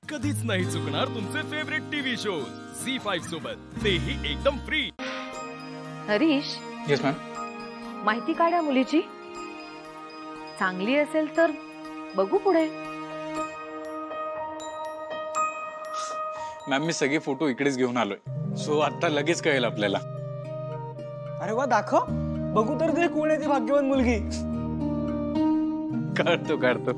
कधीच नाही चुकणार तुमचे फेवरेट टीव्ही शोज झी5 सोबत, तेही एकदम फ्री। Harish, yes ma'am. माहिती काढा मुलीची, चांगली असेल तर बघू पुढे। मॅम मी सगळे फोटो इकडेच घेऊन आलोय, सो आता लगेच कळेल आपल्याला। अरे वा, दाखव बघू तर दे कोण आहे ती भाग्यवान मुलगी। काढतो काढतो।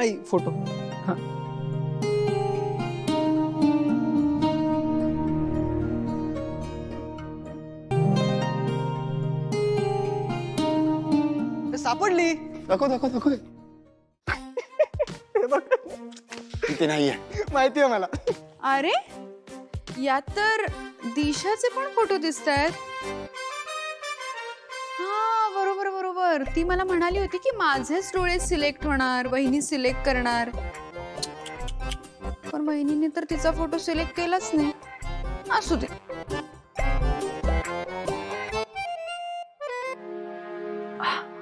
आई फोटो। सापडली। दाखव दाखव दाखव। इथे नाहीये, माहिती आहे मला। अरे यात तर दिशाचे पण फोटो दिसतायत। हा बरोबर बरोबर, ती मला म्हणाली होती की माझेच डोळे सिलेक्ट होणार, वहिनी सिलेक्ट करणार, पण वहिनीने तर तिचा फोटो सिलेक्ट केलाच नाही। असू दे।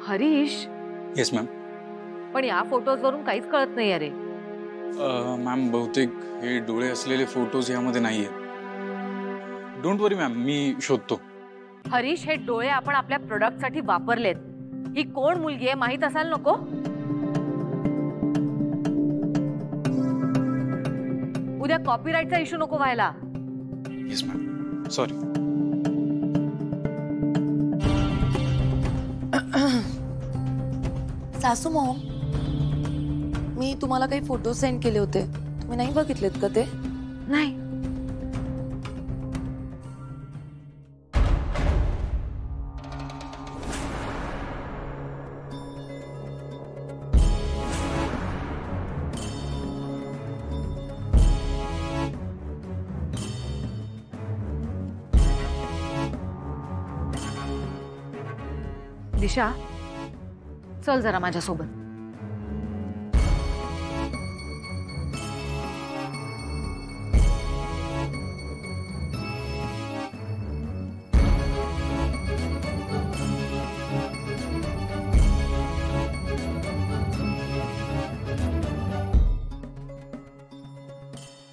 Harish, yes ma'am. पण या फोटोज वरून काहीच कळत नाही अरे। मॅम बहुतेक हे डोळे असलेले फोटोज यामध्ये नाहीये। डोंट वरी मॅम, मी शोधतो। हरीश, हे डोळे आपण आपल्या प्रोडक्ट साठी वापरलेत। ही कोण मुलगी आहे माहित असायला नको? उद्या कॉपीराईटचा इश्यू नको व्हायला। Yes ma'am, sorry. सासू मॉम, मी तुम्हाला काही फोटो सेंड केले होते, तुम्ही नाही बघितलेत का ते? नाही। दिशा, चल जरा माझ्यासोबत।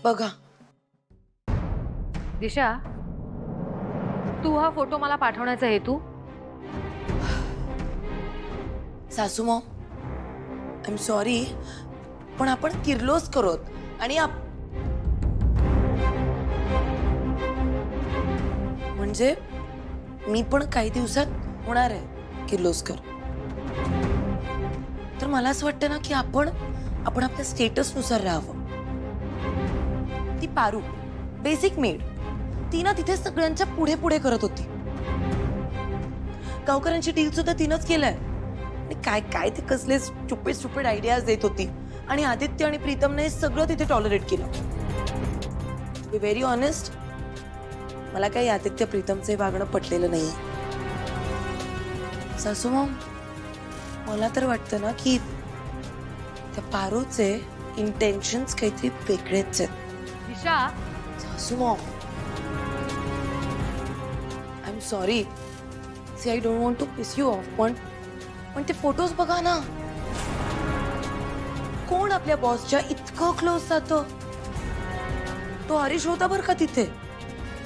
बघा दिशा, तू हा फोटो मला पाठवण्याचा हेतू? सासू मॉम, आय एम सॉरी, पण आपण किर्लोस्कर आणि म्हणजे मी पण काही दिवसात होणार आहे किर्लोस्कर। तर मला असं वाटतं ना की आपण आपल्या स्टेटस नुसार राहावं। ती पारू बेसिक मेड, ती ना तिथे सगळ्यांच्या पुढे पुढे करत होती। गावकऱ्यांची डील सुद्धा तिनंच केलंय। काय काय ते कसले स्टुपिड आयडियाज देत होती, आणि आदित्य आणि प्रीतमने सगळं तिथे टॉलरेट केलं। बी व्हेरी ऑनेस्ट, मला काही आदित्य प्रीतमचे वागणं पटलेलं नाही। सासू मॉम, मला तर वाटतं ना की त्या पारूचे इंटेन्शन्स काहीतरी वेगळेच आहेत। दिशा, सासू mom, I am sorry, see I don't want to piss you off, पण ते फोटोज बघा ना, कोण आपल्या बॉसच्या इतकं क्लोज जातं? तो हरीश होता बरं का तिथे,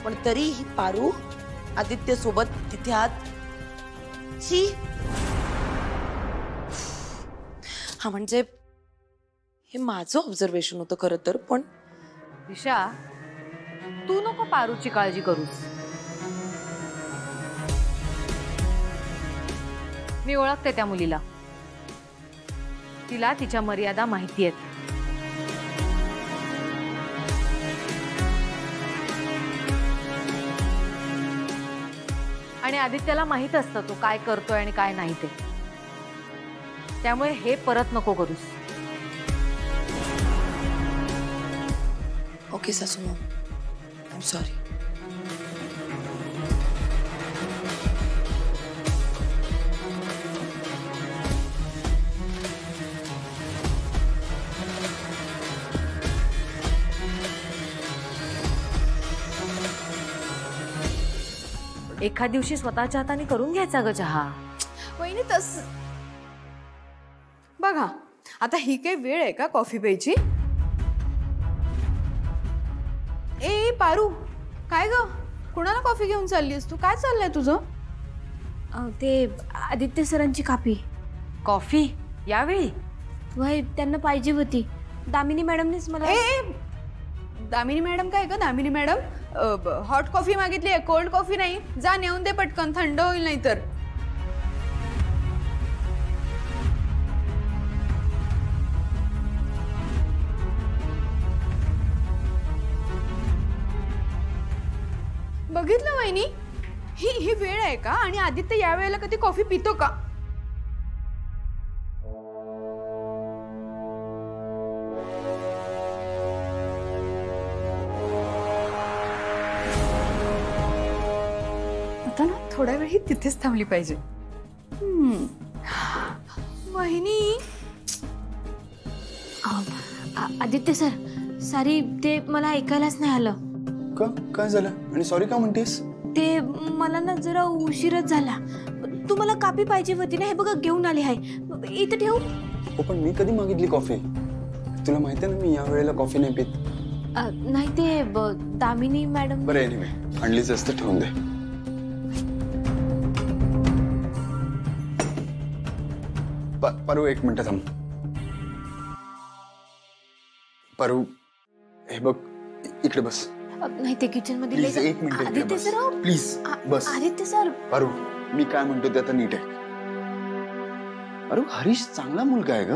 पण तरी ही पारू आदित्य सोबत तिथे आत। ची हा, म्हणजे हे माझं ऑब्झर्वेशन होतं खरं तर, पण दिशा, तू नको पारूची काळजी करूस। मी ओळखते त्या मुलीला, तिला तिच्या मर्यादा माहिती आहेत। आणि आदित्याला माहित असतं तो काय करतोय आणि काय नाही ते, त्यामुळे हे परत नको करूस। ओके सासू मॉम, आय एम सॉरी। एखाद दिवशी स्वतःच्या हाताने करून घ्यायचा ग चहा। वहिनी तस बघा आता ही काही वेळ आहे का कॉफी प्यायची? ए पारू, काय ग कुणाला कॉफी घेऊन चाललीस तू? काय चाललंय तुझं? ते आदित्य सरांची कॉफी. कॉफी यावेळी? वय त्यांना पाहिजे होती. दामिनी मॅडमनेच मला. दामिनी मॅडम काय ग? दामिनी मॅडम हॉट कॉफी मागितली आहे, कोल्ड कॉफी नाही. जा नेऊन दे पटकन, थंड होईल नाही तर. बघितलं वहिनी, ही वेळ आहे का? आणि आदित्य या वेळेला कधी कॉफी पितो का? आता ना थोड्या वेळ ही तिथेच थांबली पाहिजे. वहिनी. आदित्य सर सॉरी, ते मला ऐकायलाच नाही आलं. का काय झालं? आणि सॉरी का म्हणतेस? ते मला ना जरा उशीरच झाला. तुम्हाला कॉफी पाहिजे होती ना, हे बघा घेऊन आली आहे. इथं ठेवू? हो पण मी कधी मागितली कॉफी? तुला माहिती आहे ना मी या वेळेला कॉफी नाही पित. नाही ते दामिनी मॅडम. बरं एनिवे, आणलीच असतं, ठेवून दे. पारू एक मिनिट थांब. पारू हे बघ, इकडे बस. नाही ते किचन मध्ये. प्लीज एक मिनिट. आदित्य सर प्लीज बस. आदित्य सर. पारू मी काय म्हणतो ते आता नीट आहे. पारू हरीश चांगला मुलगा आहे ग,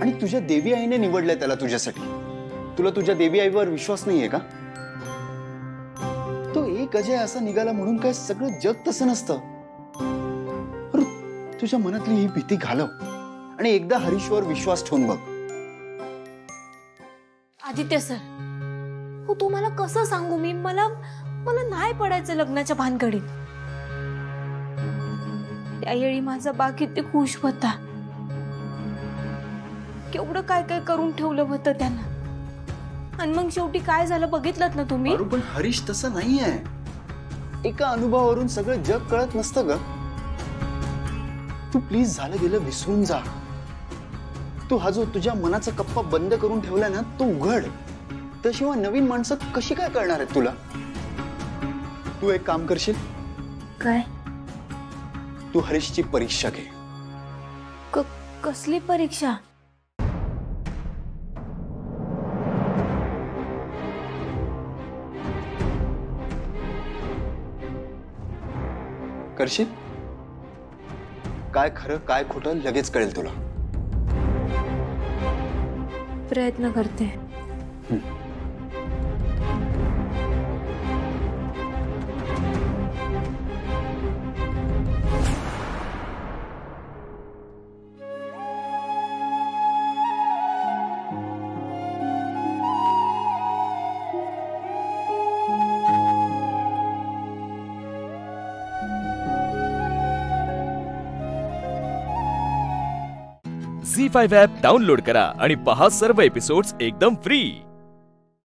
आणि तुझ्या देवी आईने निवडलंय त्याला तुझ्यासाठी. तुला तुझ्या देवी आईवर विश्वास नाहीये का? तो एक अजय असा निघाला म्हणून काय सगळं जग तसं नसतं. तुझ्या मनातली ही भीती घालव आणि एकदा हरीशवर विश्वास ठेवून बघ. आदित्य सर, हो तुम्हाला कसं सांगू मी? मला नाही पडायचं लग्नाच्या भानगडीत. त्यावेळी माझा बा किती खुश होता. केवढं काय काय करून ठेवलं होतं त्यांना. आणि मग शेवटी काय झालं बघितलं ना तुम्ही. पण हरीश तसं नाहीये. एका अनुभवावरून सगळं जग कळत नसतं ग. तू प्लीज झालं गेलं विसरून जा. तू हा जो तुझ्या मनाचा कप्पा बंद करून ठेवलाय ना तो उघड. त्याशिवाय नवीन माणसं कशी काय करणार आहेत तुला? तू एक काम करशील काय? तू हरीशची परीक्षा घे. कसली परीक्षा? करशील? काय खरं काय खोटं लगेच कळेल तुला. प्रयत्न करते. झी5 ॲप डाउनलोड करा आणि पहा सर्व एपिसोड्स एकदम फ्री.